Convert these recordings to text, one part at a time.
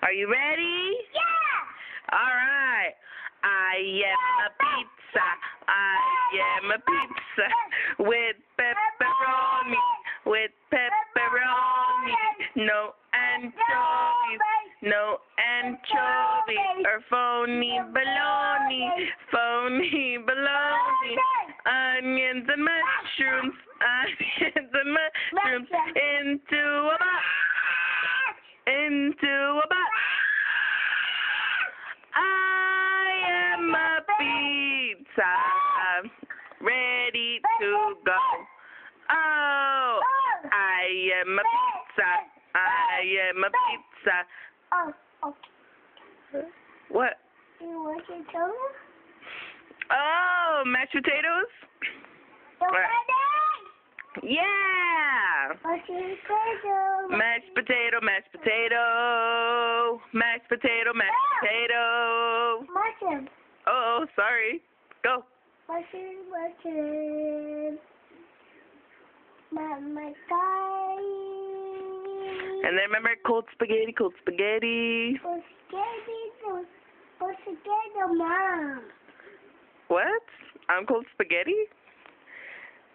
Are you ready? Yeah! Alright. I am a pizza. I am a pizza with pepperoni. With pepperoni. No anchovies. No anchovies. Or phony baloney. Phony baloney. Onions and mushrooms. Onions and mushrooms. Into a box. Into a box. I am a pizza, ready to go. Oh, I am a pizza. I am a pizza. Oh, okay. What? You want to tell me? Oh, mashed potatoes? The What? wedding! Yeah! Mashed potato. Mashed potato, mashed potato. Mashed potato, mashed potato. Mutton. Oh, sorry. Go. Mutton. My guy. And then remember cold spaghetti, cold spaghetti. Spaghetti, Mom. What? I'm cold spaghetti?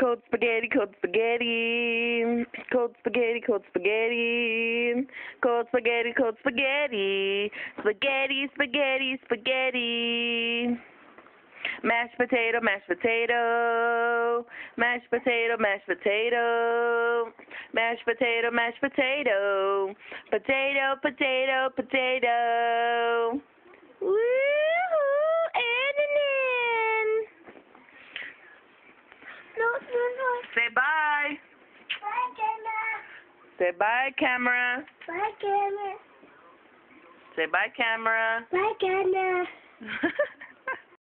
Cold spaghetti, cold spaghetti. Cold spaghetti, cold spaghetti. Cold spaghetti, cold spaghetti. Spaghetti, spaghetti, spaghetti. Mashed potato, mashed potato. Mashed potato, mashed potato. Mashed potato, mashed potato. Potato, potato, potato. Woo-hoo, and. No. Say bye. Bye, camera. Say bye, camera. Bye, camera. Say bye, camera. Bye, camera.